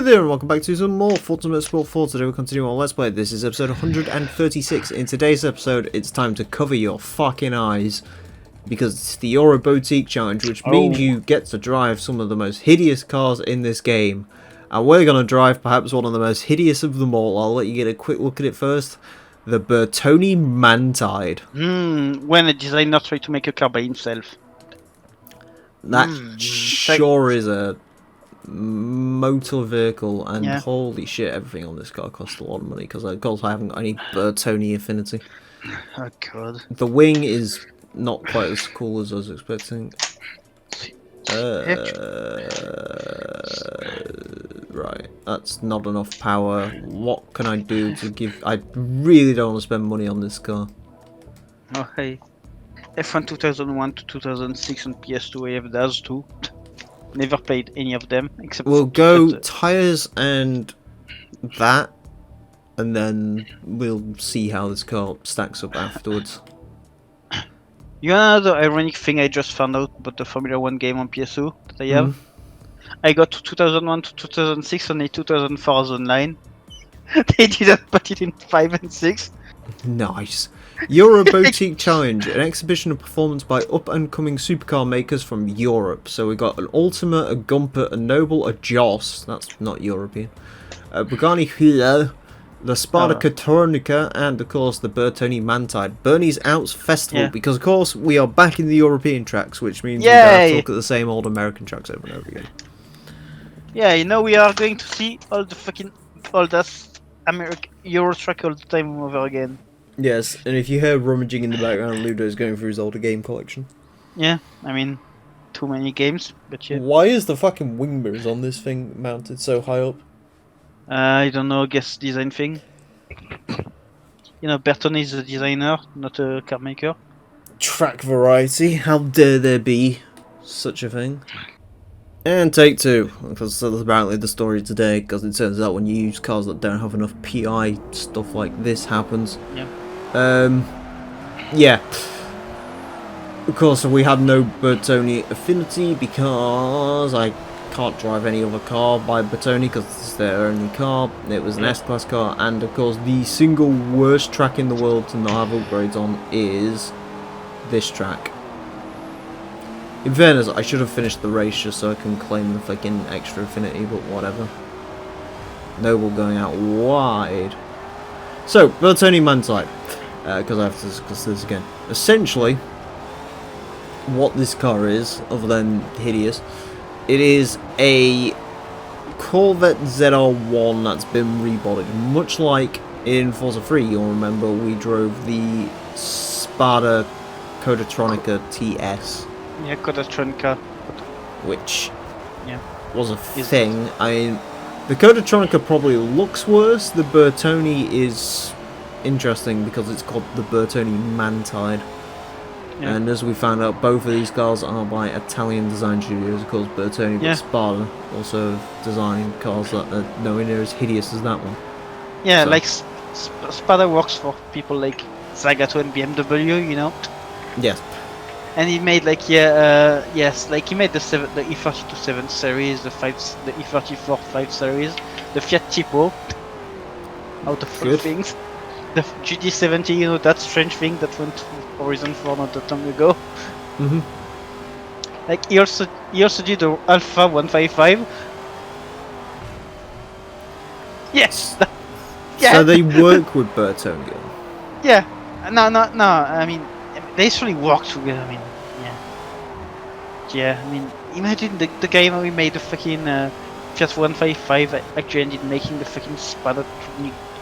there and welcome back to some more Forza Motorsport 4. Today we're continuing on Let's Play. This is episode 136. In today's episode, it's time to cover your fucking eyes. Because it's the Euro Botique challenge, which means you get to drive some of the most hideous cars in this game. And we're going to drive perhaps one of the most hideous of them all. I'll let you get a quick look at it first. The Bertone Mantide. When a designer tried to make a car by himself. That sure is a motor vehicle, and holy shit, everything on this car costs a lot of money because of course I haven't got any Bertone affinity. Oh god. The wing is not quite as cool as I was expecting. Right, that's not enough power. What can I do to give... I really don't want to spend money on this car. Oh hey. F1 2001 to 2006 on PS2, I have those too. Never played any of them except. We'll go tires and that, and then we'll see how this car stacks up afterwards. You know the ironic thing I just found out about the Formula 1 game on PS2 that I have? I got to 2001 to 2006 and a 2004 online. They didn't put it in 5 and 6. Nice. Euro Botique Challenge, an exhibition of performance by up-and-coming supercar makers from Europe. So we got an Ultima, a Gumper, a Noble, a Joss, that's not European, a Bugatti Hilo, the Spada Catornica, and of course the Bertone Mantide. Bernie's Outs Festival, because of course we are back in the European tracks, which means we don't have to look at the same old American tracks over and over again. Yeah, you know we are going to see all the fucking old American Euro track all the time over again. Yes, and if you hear rummaging in the background, Ludo's going through his older game collection. Yeah, I mean, too many games, but yeah. Why is the fucking wing mirrors on this thing mounted so high up? I don't know, guess design thing. You know, Bertone is a designer, not a car maker. Track variety, how dare there be such a thing? And take two, because that's apparently the story today, because it turns out when you use cars that don't have enough PI, stuff like this happens. Yeah. Yeah. Of course, we had no Bertone affinity because I can't drive any other car by Bertone because it's their only car. It was an S-Class car, and of course the single worst track in the world to not have upgrades on is this track. In fairness, I should have finished the race just so I can claim the fucking extra affinity, but whatever. Noble going out wide. So, Bertone Mantide, because I have to discuss this again. Essentially, what this car is, other than hideous, it is a Corvette ZR1 that's been rebodied. Much like in Forza 3, you'll remember we drove the Spada Codatronica TS. Yeah, Codatronica. Which was a thing. I mean, the Codatronica probably looks worse. The Bertone is interesting because it's called the Bertone Mantide. Yeah. And as we found out, both of these cars are by Italian design studios. Of course, Bertone, but Spada also designed cars that are nowhere near as hideous as that one. Yeah, so. Like Spada works for people like Zagato and BMW, you know? Yes. And he made like like he made the E32 7 series, the E34 5 series, the Fiat Tipo, out of all things, the GT70, you know, that strange thing that went to Horizon 4 not that long ago. Like he also did the Alpha 155. Yes. So they work with Bertone. Yeah. No. I mean, they actually work together. I mean, I mean, imagine the guy who made the fucking Fiat 155 actually ended up making the fucking Spada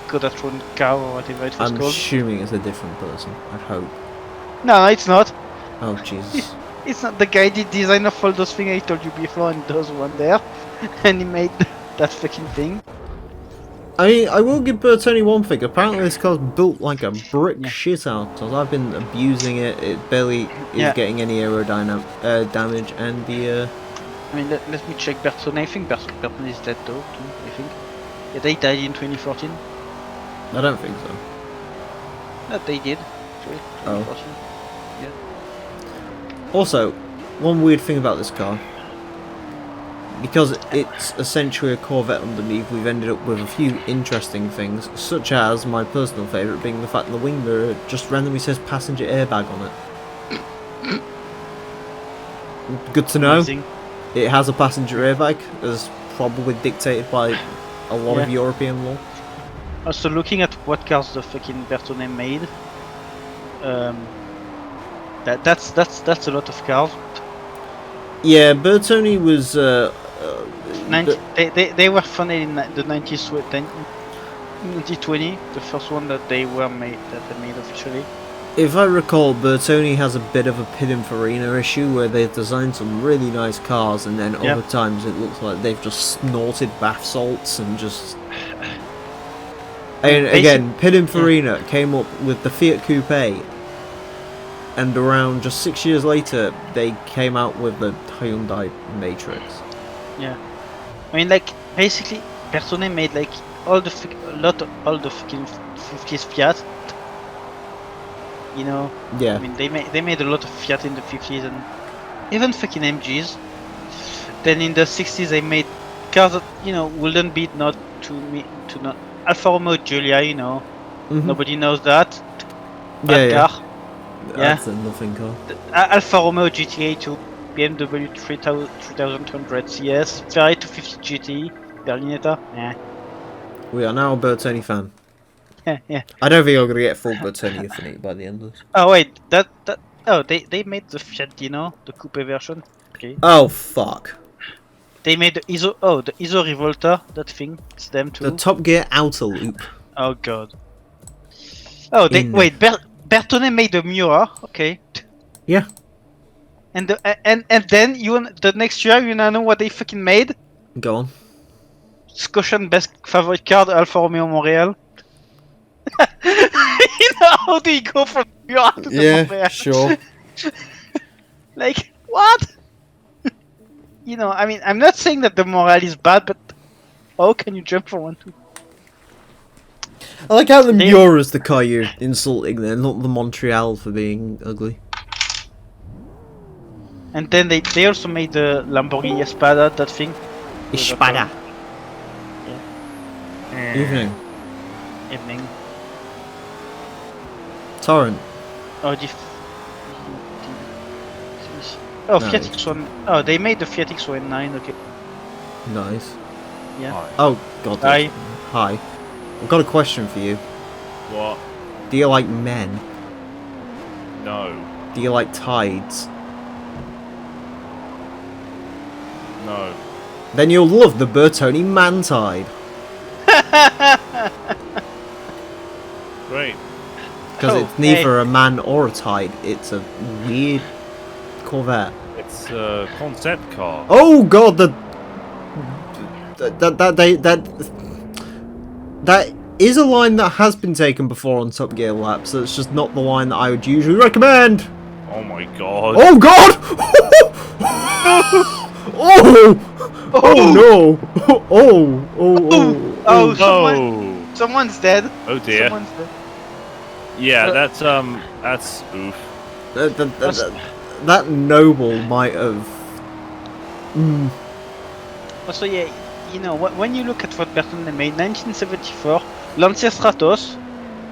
Codatron car or whatever it was called. I'm assuming it's a different person. I hope. No, it's not. Oh Jesus! It's not. The guy did design of all those things I told you before, and there's one there, and he made that fucking thing. I mean, I will give Bertone one thing. Apparently this car's built like a brick shit out. Because I've been abusing it. It barely is getting any aerodynamic damage. And the... I mean, let me check Bertone. I think Bertone is dead though, too, I think. Yeah, they died in 2014. I don't think so. No, they did. 2014. Yeah. Also, one weird thing about this car. because it's essentially a Corvette underneath, we've ended up with a few interesting things, such as my personal favourite being the fact that the wing mirror just randomly says passenger airbag on it. Good to know. Amazing. It has a passenger airbag, as probably dictated by a lot of European law. Also, looking at what cars the fucking Bertone made, that's a lot of cars. Yeah, Bertoni was. They were funded in the 1920, the first one that they made officially. If I recall, Bertoni has a bit of a Pininfarina issue where they've designed some really nice cars, and then other times it looks like they've just snorted bath salts and just. And again, Pininfarina came up with the Fiat Coupe, and around just 6 years later, they came out with the Hyundai Matrix. Yeah, I mean, like basically, Bertone made like all the fucking 50s Fiat. You know, yeah. I mean, they made a lot of Fiat in the 50s and even fucking MGs. Then in the 60s, they made cars that wouldn't be not Alfa Romeo Giulia. You know, nobody knows that. Bad car. That's a nothing car. Alfa Romeo GTA 2, BMW 3200 CS, Ferrari 250 GT, Berlinetta. Yeah. We are now a Bertoni fan. Yeah. I don't think I'm gonna get full Bertoni affinity by the end of this. Oh wait, they made the Fiat Dino, the coupe version. Okay. Oh fuck. They made the ISO Revolta, that thing. It's them too. The Top Gear outer loop. Oh god. Oh, Bertone made the Miura. Okay. Yeah. And then the next year, you know what they fucking made? Go on. Scotian best favorite car, the Alfa Romeo Montreal. How do you go from Miura to the Montreal? Yeah, sure. Like, what? I mean, I'm not saying that the Montreal is bad, but how can you jump from one to? I like how the Miura's the car you're insulting there, not the Montreal for being ugly. And then they also made the Lamborghini Espada, that thing. Espada. Yeah. Evening. Torrent. Oh, No, Fiat X1. Oh, they made the Fiat X1 okay. Nice. Yeah. Hi. Oh, God. Hi. Hi. I've got a question for you. What? Do you like men? No. Do you like tides? No. Then you'll love the Bertoni Man Tide. Great. Because it's neither a man or a tide. It's a weird Corvette. It's a concept car. Oh God! That is a line that has been taken before on Top Gear laps. So it's just not the line that I would usually recommend. Oh my god. Oh God! Oh! Oh no! Oh, No. someone's dead. Oh dear. Someone's dead. Yeah, that's oof. That noble might have. Also, yeah, when you look at what Bertone made, 1974, Lancia Stratos,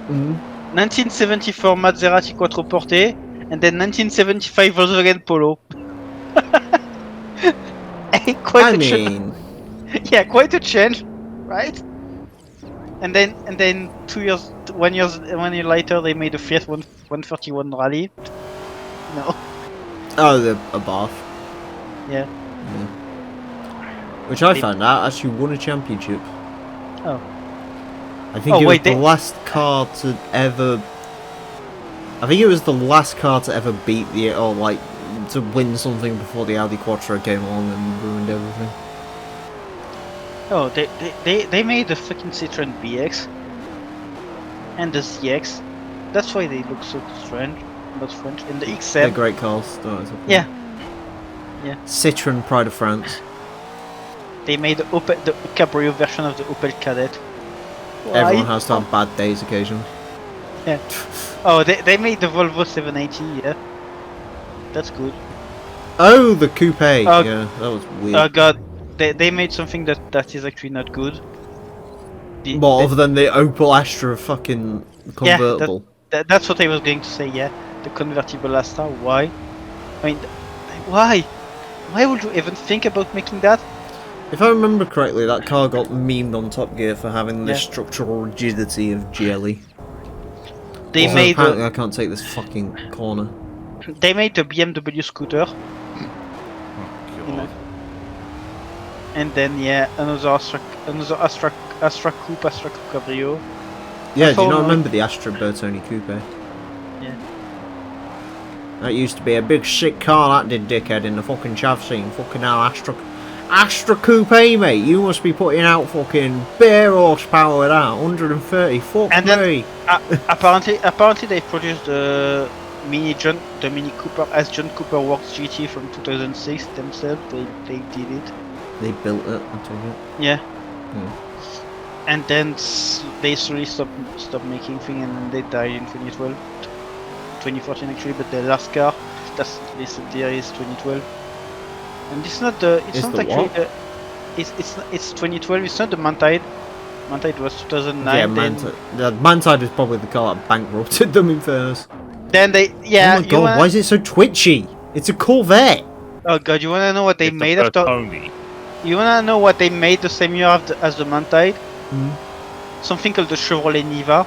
1974 Maserati Quattroporte, and then 1975 Volkswagen Polo. Quite a change, right? And then 1 year later, they made a Fiat 131 Rally. No. Oh, the a bath. Yeah. Which I found out actually won a championship. Oh. I think it was the last car to ever. I think it was the last car to ever beat to win something before the Audi Quattro came along and ruined everything. Oh, they made the fucking Citroen BX and the CX. That's why they look so strange. Not French. And the XM. They're great cars. Yeah. Citroen Pride of France. They made the Cabrio version of the Opel Kadett. Why? Everyone has to have bad days occasionally. Yeah. Oh, they made the Volvo 780. Yeah. That's good. Oh, the coupe. Yeah, that was weird. Oh god. they made something that is actually not good. More other than the Opel Astra fucking convertible. That's what I was going to say. Yeah, the convertible Astra. Why? I mean, why? Why would you even think about making that? If I remember correctly, that car got memed on Top Gear for having this Yeah. structural rigidity of GLE. They Also, made apparently I can't take this fucking corner. they made the BMW scooter, Oh, you know, God. and then another Astra Coupe Cabrio. Yeah, do you thought not no- remember the Astra Bertoni Coupe? Yeah. That used to be a big sick car, that did, dickhead, in the fucking chav scene. Fucking hell, Astra Coupe, mate. You must be putting out fucking bare horsepower with that. 130, fuck And then- me. Apparently they produced the Mini Cooper as John Cooper Works GT from 2006 themselves. They did it. They built it, I tell you. Yeah. Hmm. And then they slowly stopped making things, and then they died in 2012, 2014 actually. But the last car that's listed there is 2012, and it's not the. It's Is not the actually what? the. It's 2012. It's not the Mantide. Mantide was 2009. Yeah, then, the Mantide is probably the car that bankrupted them, in fairness. then they. Yeah. Oh my god, why is it so twitchy? It's a Corvette. Oh god, you wanna know what they It's a made after? Bertoni. You wanna know what they made the same year as the Mantide? Hmm. Something called the Chevrolet Niva.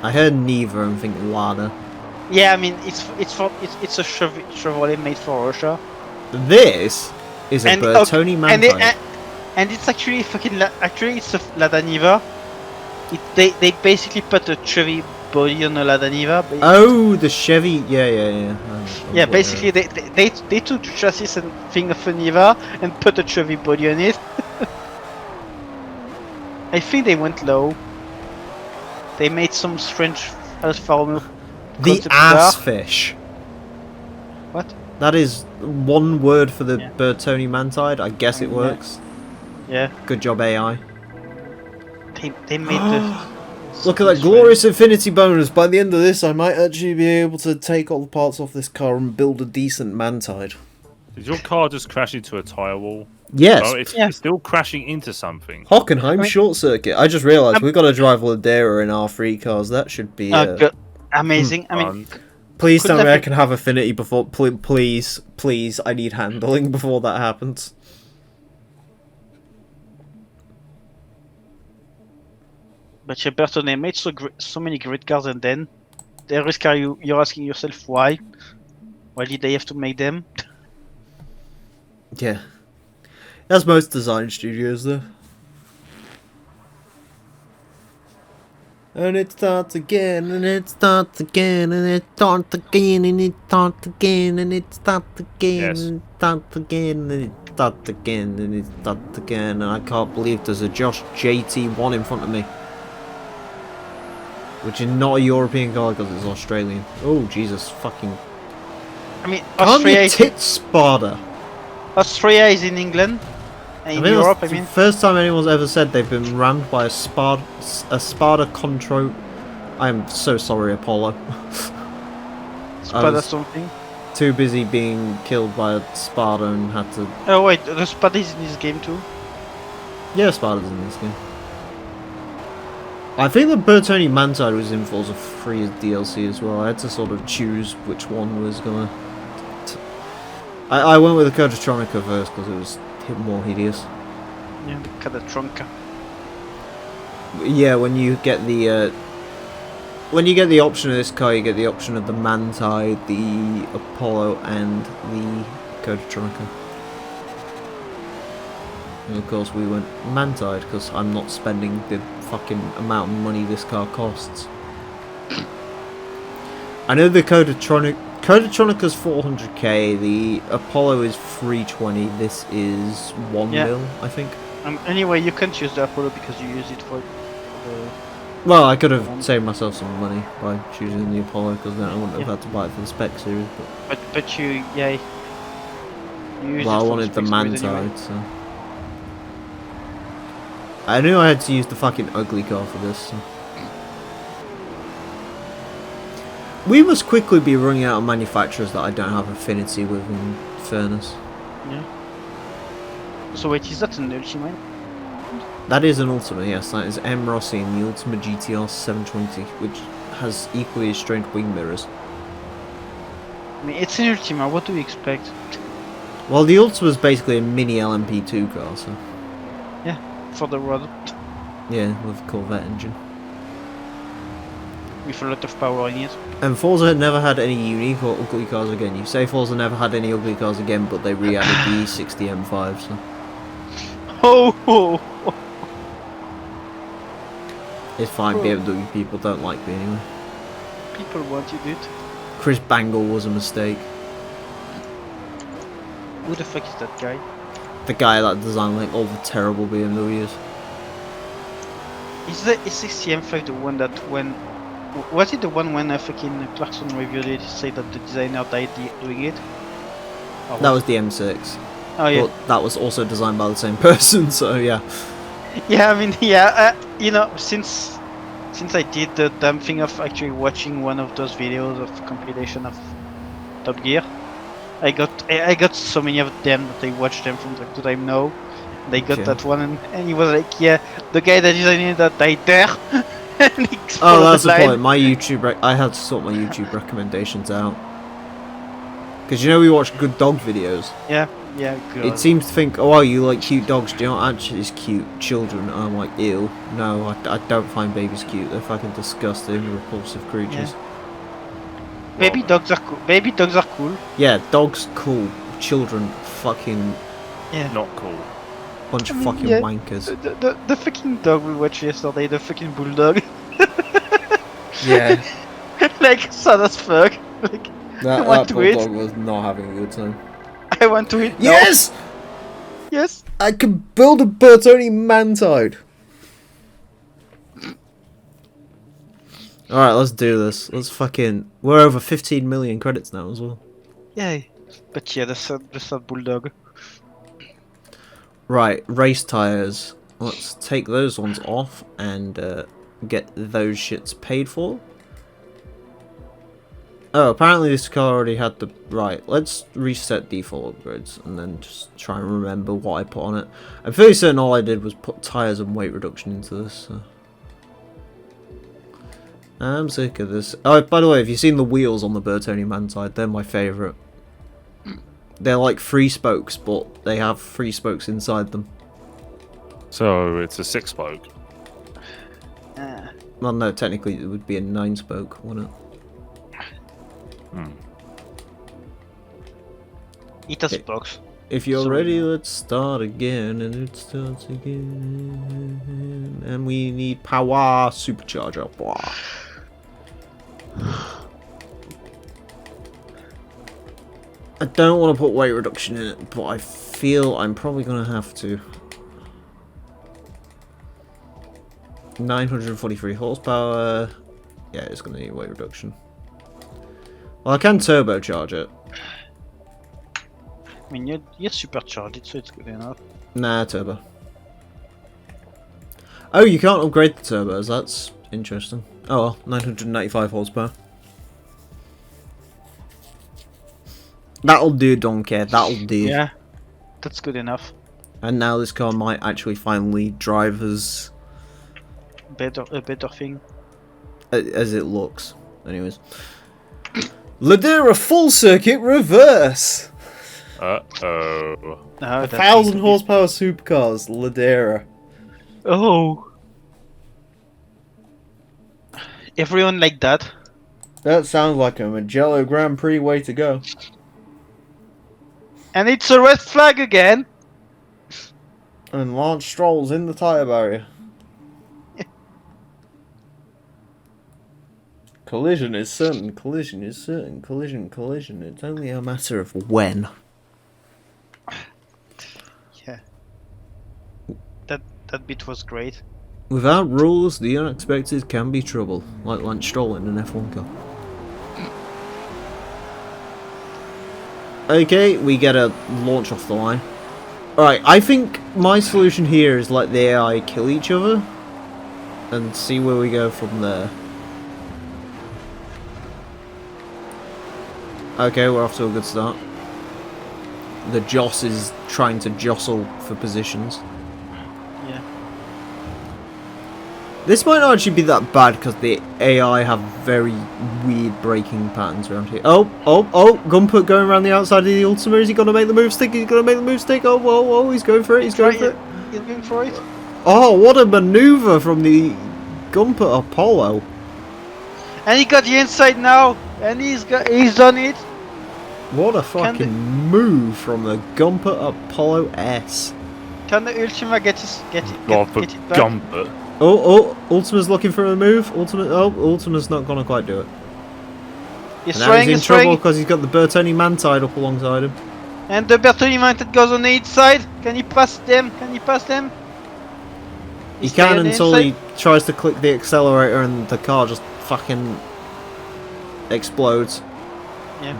I heard Neva and think Lada. Yeah, I mean it's a Chevrolet made for Russia. This is a And- Bertoni And, Mantide. and it's actually actually it's a Lada Niva. They basically put a Chevy body on a Lada Niva. Oh, the Chevy. Yeah. Yeah, basically they took the chassis and thing of a Niva and put a Chevy body on it. I think they went low. They made some strange Alfa Romeo. The concept ass car. fish. What? That is one word for the Yeah. Bertoni Mantide. I guess it Yeah. works. Yeah, Good job, AI. they made the. Look at that glorious infinity bonus. By the end of this, I might actually be able to take all the parts off this car and build a decent Mantide. Did your car just crash into a tyre wall? Yes. Oh, it's still crashing into something. Hockenheim I mean- short circuit. I just realised I'm- we've got to drive Ladera in R3 cars. That should be. Good. Amazing. I mean, Fun. Please could tell me that I be- can have affinity before. Please. I need handling before that happens. but yeah, Burton, they made so many great cars, and then the risk car you're asking yourself why? Why did they have to make them? Yeah. That's most design studios, though. And it starts again, and it starts again, and it starts again, and it starts again, and it starts again, Yes. and it starts again, and it starts again, and it starts again, and I can't believe there's a Josh JT1 in front of me. Which is not a European car because it's Australian. Oh, Jesus fucking... I mean, Can't be a tit Sparta! Austria is in England. And in think Europe, I that's mean. the first time anyone's ever said they've been rammed by a Sparta Contro. I am so sorry, Apollo. Spada was- something. Too busy being killed by a Sparta and had to. Oh wait, the Spada is in this game too. Yeah, Sparta's in this game. I think the Bertoni Mantide was in Forza free as DLC as well. I had to sort of choose which one was gonna. I went with the Codatronica first because it was more hideous. Yeah, the Cadatronca. Yeah, when you get the option of this car, you get the option of the Mantide, the Apollo, and the Codatronica. And of course, we went Mantide because I'm not spending the fucking amount of money this car costs. I know the Codatronica's 400k, the Apollo is 320. This is 1 Yeah. mil, I think. Anyway, you can't use the Apollo because you use it for the. Well, I could have saved myself some money by choosing the Apollo because then I wouldn't have Yeah. had to buy it for the spec series. But you yeah. You use Well, I it for wanted the Speed Series Mantide, anyway. so I knew I had to use the fucking ugly car for this. So. We must quickly be running out of manufacturers that I don't have affinity with in fairness. Yeah. So wait, is that an Ultimate? That is an Ultima, yes. That is M. Rossi in the Ultima GTR 720, which has equally as strange wing mirrors. I mean, it's an Ultima, what do we expect? Well, the Ultima is basically a mini LMP2 car, so... For the road, Yeah, with a Corvette engine. with a lot of power in it. And Forza never had any unique or ugly cars again. You say Forza never had any ugly cars again, but they re-added the E60 M5, so... Oh! It's fine, Bro. BMW people don't like me anyway. People wanted it. Chris Bangle was a mistake. Who the fuck is that guy? The guy that designed like all the terrible BMWs. Is the E60M5 the one that when... Was it the one when fucking Clarkson reviewed it, he said that the designer died doing it? Or That what? was the M6. Oh yeah. But that was also designed by the same person, so yeah. Yeah, I mean, yeah, you know, since I did the damn thing of actually watching one of those videos of compilation of Top Gear, I got so many of them that I watched them from time to time now. They got Okay. that one, and he was like, yeah, the guy that designed that died there. And he Oh, exploded that's the line. point. My YouTube, I had to sort my YouTube recommendations out. Because you know we watch good dog videos. Yeah, good. It seems to think, oh, well, you like cute dogs. Do you know what actually is cute? Children. And I'm like, ew. No, I don't find babies cute. They're fucking disgusting, repulsive creatures. Baby dogs are cool. Baby dogs are cool. Yeah, dogs cool. Children fucking Yeah. Not cool. bunch of I mean, fucking yeah. wankers. The fucking dog we watched yesterday, the fucking bulldog, Yeah. like sad as fuck. Like That, want that to eat. bulldog was not having a good time. I want to eat. now. Yes! Yes. I could build a Bertoni Mantide. Alright, let's do this. Let's fucking... We're over 15 million credits now as well. Yay. But yeah, the sad bulldog. Right, race tyres. Let's take those ones off and get those shits paid for. Oh, apparently this car already had the... Right, let's reset default upgrades and then just try and remember what I put on it. I'm fairly certain all I did was put tyres and weight reduction into this. So. I'm sick of this. Oh, by the way, have you seen the wheels on the Bertoni Mantide? They're my favourite. They're like 3 spokes, but they have 3 spokes inside them. So it's a 6-spoke. Well, no, technically it would be a 9 spoke, wouldn't it? Eat us Okay. box. If you're Sorry, ready, no. let's start again, and it starts again. And we need power supercharger. Blah. I don't want to put weight reduction in it, but I feel I'm probably going to have to. 943 horsepower. Yeah, it's going to need weight reduction. Well, I can turbocharge it. I mean, you're supercharged, so it's good enough. Nah, turbo. Oh, you can't upgrade the turbos. That's interesting. Oh well, 995 horsepower. That'll do, don't care. That'll do. Yeah, that's good enough. And now this car might actually finally drive as A better thing. as it looks. Anyways. Ladera full circuit reverse. Uh-oh. No, 1,000 horsepower supercars. Ladera. Oh. Everyone like that. That sounds like a Magello Grand Prix way to go. And it's a red flag again. And Lance Stroll's in the tyre barrier. Collision is certain, collision is certain, collision, collision. It's only a matter of when. Yeah. That bit was great. Without rules, the unexpected can be trouble, like Lance Stroll in an F1 car. Okay, we get a launch off the line. Alright, I think my solution here is let the AI kill each other and see where we go from there. Okay, we're off to a good start. the Joss is trying to jostle for positions. Yeah. This might not actually be that bad because the AI have very weird braking patterns around here. Oh, Gunput going around the outside of the Ultima. Is he going to make the move stick? He's going to make the move stick. Oh, whoa, he's going for it. He's going for it. He's going for it. Oh, what a maneuver from the Gunput Apollo. And he got the inside now, and he's done it. What a fucking move from the Gunput Apollo S. Can the Ultima get it back? Gumpert. Oh, Ultima's looking for a move. Ultima's not going to quite do it. He's And now trying, he's in trouble because he's got the Bertoni man tied up alongside him. And the Bertoni mounted goes on the inside. Can he pass them? He can until he tries to click the accelerator and the car just fucking explodes. Yeah.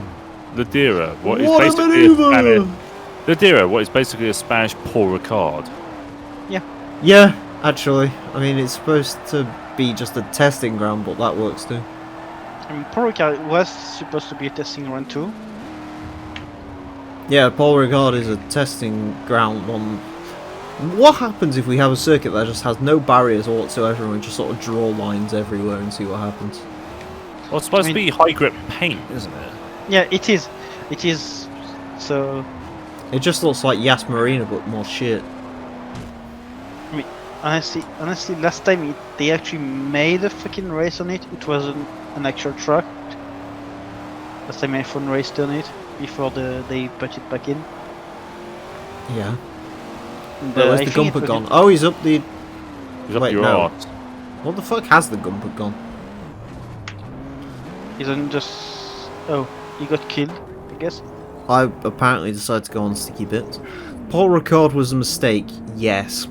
Ladera, what is What a basically maneuver! Ladera, what is basically a Spanish Paul Ricard. Yeah, actually. I mean, it's supposed to be just a testing ground, but that works too. I mean, Paul Ricard was supposed to be a testing run too. Yeah, Paul Ricard is a testing ground on... What happens if we have a circuit that just has no barriers whatsoever and we just sort of draw lines everywhere and see what happens? Well, it's supposed to be high grip paint, isn't it? Yeah, it is. It is. So, It just looks like Yas Marina, but more shit. honestly, last time they actually made a fucking race on it. It wasn't an actual track. Last time F1 raced on it before they put it back in. Yeah. And, Where's I the think it Gunput was gone? Oh, he's up the... He's up Wait, your no. arse. What the fuck has the Gunput gone? Isn't just... Oh, he got killed, I guess. I apparently decided to go on sticky bits. Paul Ricard was a mistake, yes.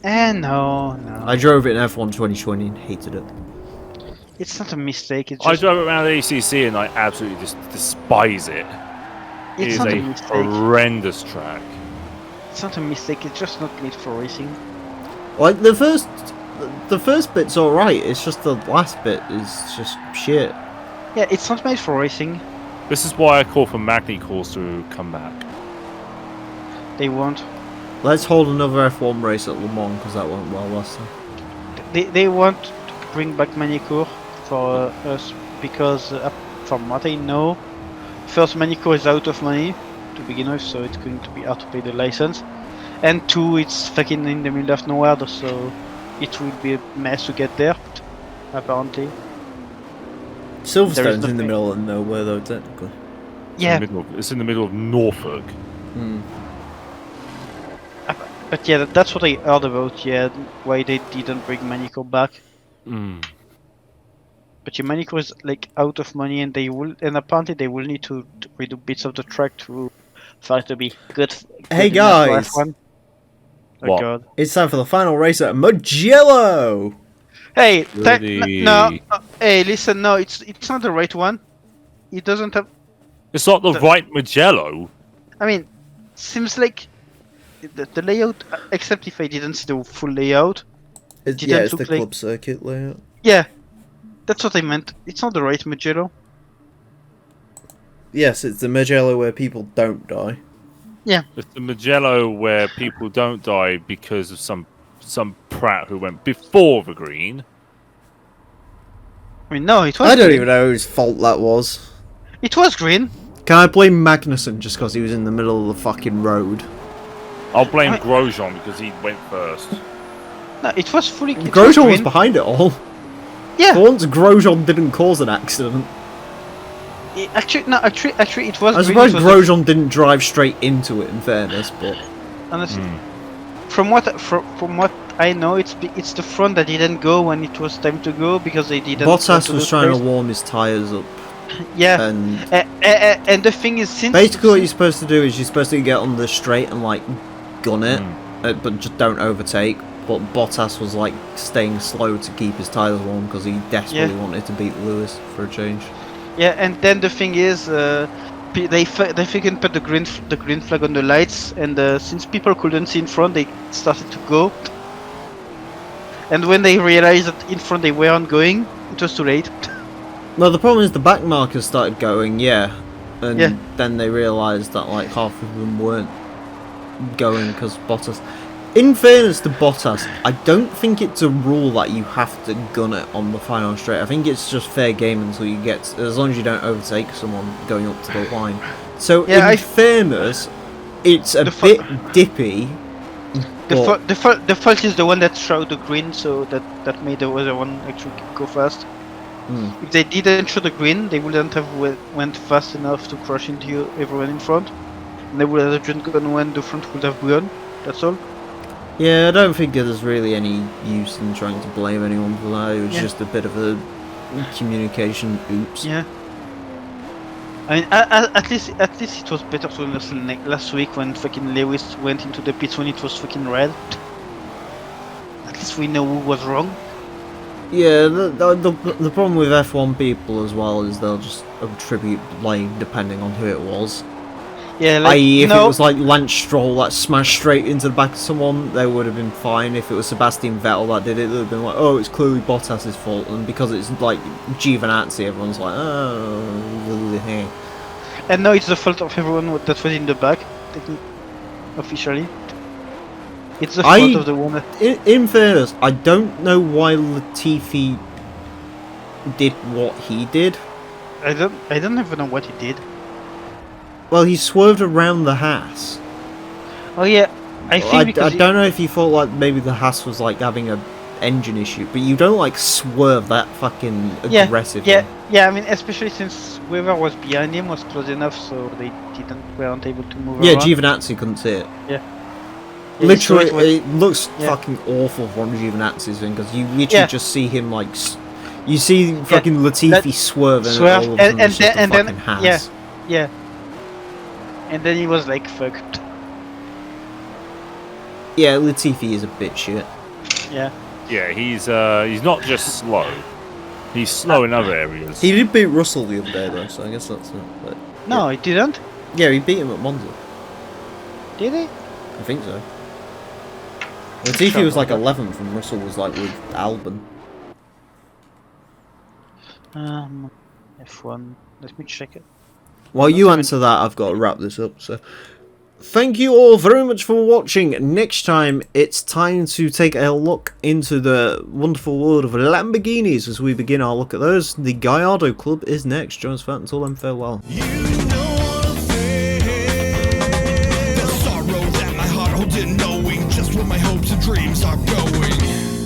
No. I drove it in F1 2020 and hated it. It's not a mistake. It's I just... drove it around the ACC and I absolutely just despise it. It It's is not a a mistake. horrendous track. It's not a mistake. It's just not made for racing. Like, the first bit's alright, it's just the last bit is just shit. Yeah, it's not made for racing. This is why I call for Magny calls to come back. They won't. Let's hold another F1 race at Le Mans, because that went well last time. They want to bring back Manicourt for us because, from what I know, first Manicourt is out of money to begin with, so it's going to be hard to pay the license. And two, it's fucking in the middle of nowhere, so it will be a mess to get there, apparently. Silverstone's in the nothing. middle of nowhere, though, technically. Yeah, It's in the middle of Norfolk. Hmm. but yeah, that's what I heard about, yeah, why they didn't bring Manicourt back. Mm. But yeah, Manicourt is like out of money, and apparently they will need to redo bits of the track for it to be good. Hey, good enough for guys. F1. Oh What? god. It's time for the final race at Mugello! Hey, Really? no, hey, listen, no, it's not the right one. It doesn't have. It's not the right Mugello. I mean, seems like the layout. Except if I didn't see the full layout. It's Didn't the look like- club circuit layout. Yeah, that's what I meant. It's not the right Mugello. Yes, it's the Mugello where people don't die. It's the Mugello where people don't die because of some prat who went before the green. I mean, no, it was. I don't green. even know whose fault that was. It was green. Can I blame Magnussen just because he was in the middle of the fucking road? I'll blame I- Grosjean because he went first. No, it was fully. It Grosjean was green. behind it all. Yeah. For once, Grosjean didn't cause an accident. Actually, it was. I green. suppose It was Grosjean didn't drive straight into it, in fairness, but... honestly, Hmm. from what I know, it's the front that didn't go when it was time to go because they didn't. go Bottas to was the trying place. to warm his tyres up, Yeah, and... and the thing is, since Basically what you're supposed to do is you're supposed to get on the straight and, like, gun it, Hmm. but just don't overtake. But Bottas was, like, staying slow to keep his tyres warm because he desperately wanted to beat Lewis for a change. yeah, and then the thing is, they fucking put the green flag on the lights, and since people couldn't see in front, they started to go. And when they realized that in front they weren't going, it was too late. No, the problem is the back markers started going, yeah. and Yeah. then they realised that like half of them weren't going because Bottas. In fairness to Bottas, I don't think it's a rule that you have to gun it on the final straight. I think it's just fair game until you get, as long as you don't overtake someone going up to the line. So Yeah, in fairness, it's a The bit dippy. The fault is the one that showed the green, so that made the other one actually go fast. If they didn't show the green, they wouldn't have went fast enough to crash into everyone in front. And they would have just gone when the front would have gone. That's all. Yeah, I don't think there's really any use in trying to blame anyone for that. It was just a bit of a communication oops. Yeah. I mean, at least it was better to understand like last week when fucking Lewis went into the pits when it was fucking red. At least we know who was wrong. Yeah, the problem with F1 people as well is they'll just attribute blame depending on who it was. Yeah, like, i.e. if it was like Lance Stroll that smashed straight into the back of someone, they would have been fine. If it was Sebastian Vettel that did it, they'd have been like, oh, it's clearly Bottas' fault. And because it's like Giovinazzi, everyone's like, oh. And now it's the fault of everyone that was in the back, officially. It's the fault of the woman. In fairness, I don't know why Latifi did what he did. I don't even know what he did. Well, he swerved around the Haas. Oh yeah, I think I don't know if you thought like maybe the Haas was like having a engine issue, but you don't like swerve that fucking aggressively. Yeah. I mean, especially since whoever was behind him was close enough, so they weren't able to move. Yeah, around. Giovinazzi couldn't see it. Yeah. Literally, so it looks fucking awful from Giovinazzi's thing because you literally just see him like, you see fucking Latifi swerve and all of them just a fucking Haas. Yeah. And then he was like fucked. Yeah, Latifi is a bit shit. Yeah. Yeah, he's not just slow. He's slow in other areas. He did beat Russell the other day though, so I guess that's it. But, No, he didn't. yeah, he beat him at Monza. Did he? I think so. Latifi was like 11th and Russell was like with Albon. F1. Let me check it. While you answer that, I've got to wrap this up. So, thank you all very much for watching. Next time, it's time to take a look into the wonderful world of Lamborghinis as we begin our look at those. The Gallardo Club is next. Join us for that. Until then, farewell. You know what I'm saying. The sorrow that my heart holds in knowing just where my hopes and dreams are going.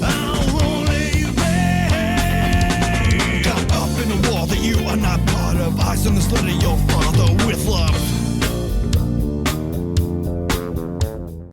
I won't let you back. Got up in a wall that you are not part of. Eyes on the slit of your father with love.